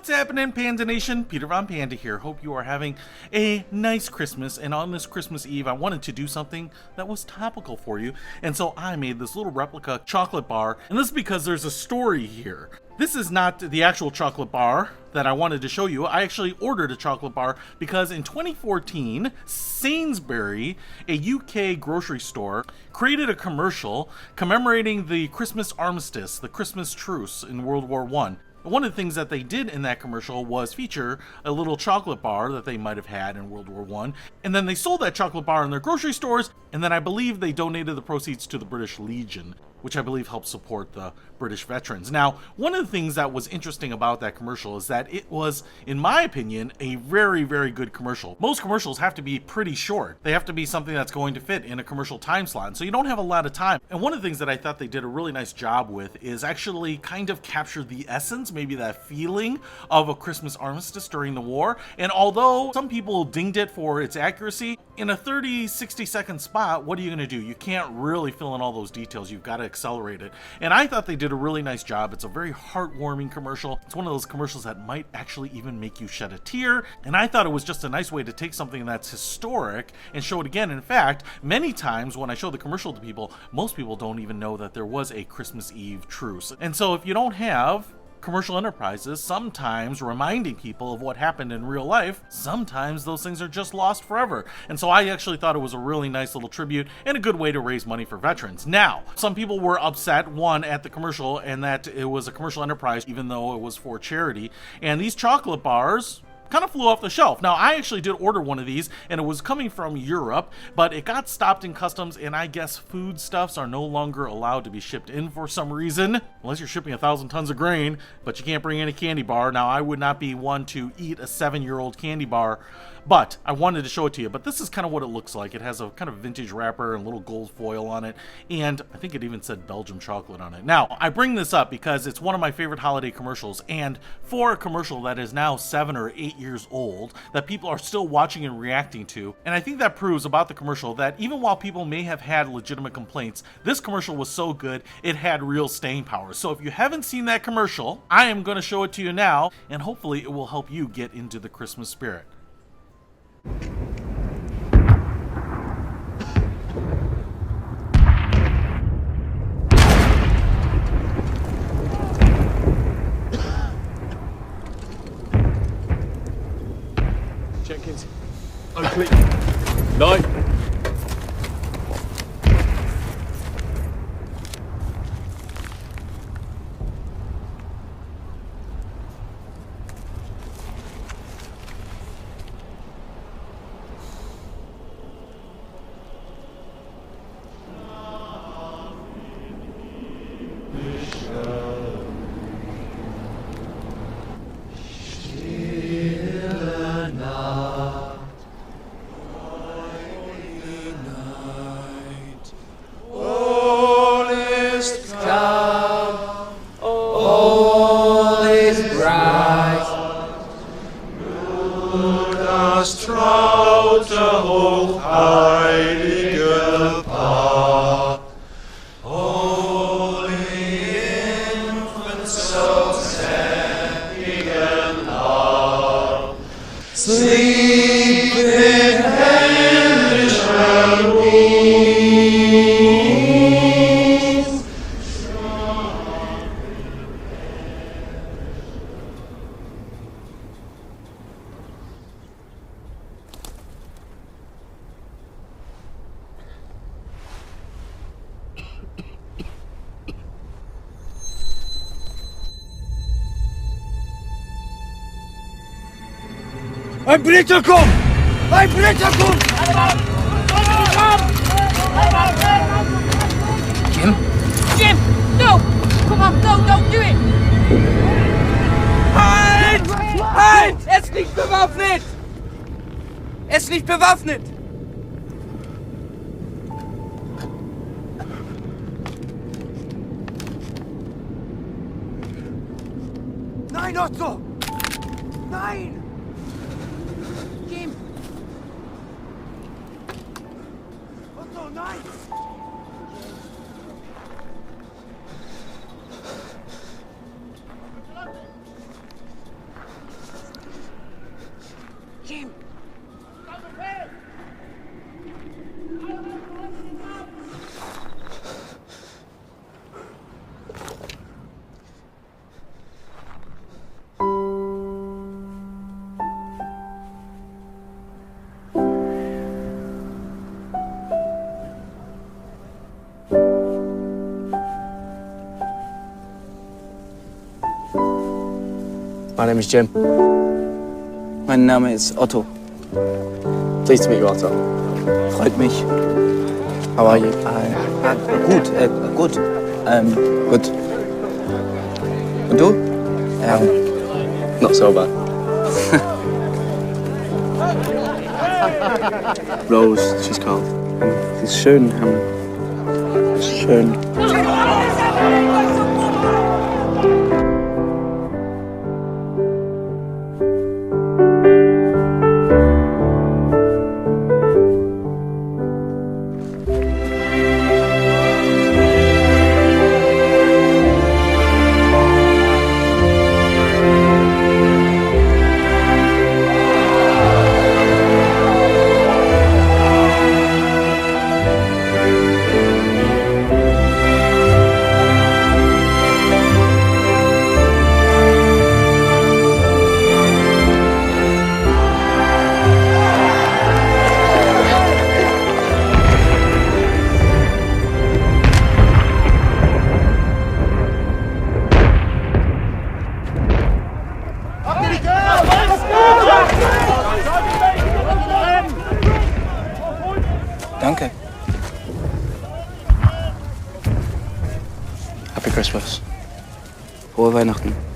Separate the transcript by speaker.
Speaker 1: What's happening, Panda Nation? Peter Von Panda here. Hope you are having a nice Christmas. And on this Christmas Eve, I wanted to do something that was topical for you. And so I made this little replica chocolate bar. And this is because there's a story here. This is not the actual chocolate bar that I wanted to show you. I actually ordered a chocolate bar because in 2014, Sainsbury, a UK grocery store, created a commercial commemorating the Christmas armistice, the Christmas truce in World War I. One of the things that they did in that commercial was feature a little chocolate bar that they might have had in World War I, and then they sold that chocolate bar in their grocery stores, and then I believe they donated the proceeds to the British Legion, which I believe helps support the British veterans. Now, one of the things that was interesting about that commercial is that it was, in my opinion, a very, very good commercial. Most commercials have to be pretty short. They have to be something that's going to fit in a commercial time slot, and so you don't have a lot of time. And one of the things that I thought they did a really nice job with is actually kind of capture the essence, maybe that feeling of a Christmas armistice during the war. And although some people dinged it for its accuracy, in a 30-60 second spot, what are you going to do? You can't really fill in all those details. You've got to accelerate it. And I thought they did a really nice job. It's a very heartwarming commercial. It's one of those commercials that might actually even make you shed a tear. And I thought it was just a nice way to take something that's historic and show it again. In fact, many times when I show the commercial to people, most people don't even know that there was a Christmas Eve truce. And so if you don't have commercial enterprises sometimes reminding people of what happened in real life, sometimes those things are just lost forever. And so I actually thought it was a really nice little tribute and a good way to raise money for veterans. Now, some people were upset, one, at the commercial and that it was a commercial enterprise even though it was for charity. And these chocolate bars kind of flew off the shelf. Now, I actually did order one of these, and it was coming from Europe, but it got stopped in customs, and I guess foodstuffs are no longer allowed to be shipped in for some reason, unless you're shipping 1,000 tons of grain, but you can't bring in a candy bar. Now, I would not be one to eat a 7-year-old candy bar, but I wanted to show it to you. But this is kind of what it looks like. It has a kind of vintage wrapper and little gold foil on it, and I think it even said Belgium chocolate on it. Now, I bring this up because it's one of my favorite holiday commercials, and for a commercial that is now 7 or 8 years old, that people are still watching and reacting to, and I think that proves about the commercial that even while people may have had legitimate complaints, this commercial was so good, it had real staying power. So if you haven't seen that commercial, I am going to show it to you now, and hopefully it will help you get into the Christmas spirit.
Speaker 2: Jenkins, Oakley, Knight.
Speaker 3: Traut der hochheilige Paar, Holy Infant, so sacred love, sleep in hellish peace.
Speaker 2: Ein Blitzer kommt! Ein Blitzer kommt!
Speaker 4: Jim? Jim! No! Come on, no, don't do it!
Speaker 5: Halt! Halt! Er ist nicht bewaffnet! Er ist nicht bewaffnet!
Speaker 2: Nein, Otto! Nein!
Speaker 4: Jim!
Speaker 2: Otto, nein!
Speaker 6: My name is Jim.
Speaker 5: Mein Name ist Otto.
Speaker 6: Pleased to meet you, Otto.
Speaker 5: Freut mich.
Speaker 6: How are you?
Speaker 5: Gut, gut. Gut. Und du?
Speaker 6: Not so bad. Rose, she's called.
Speaker 5: Sie ist schön. Schön. Danke.
Speaker 6: Happy Christmas.
Speaker 5: Frohe Weihnachten.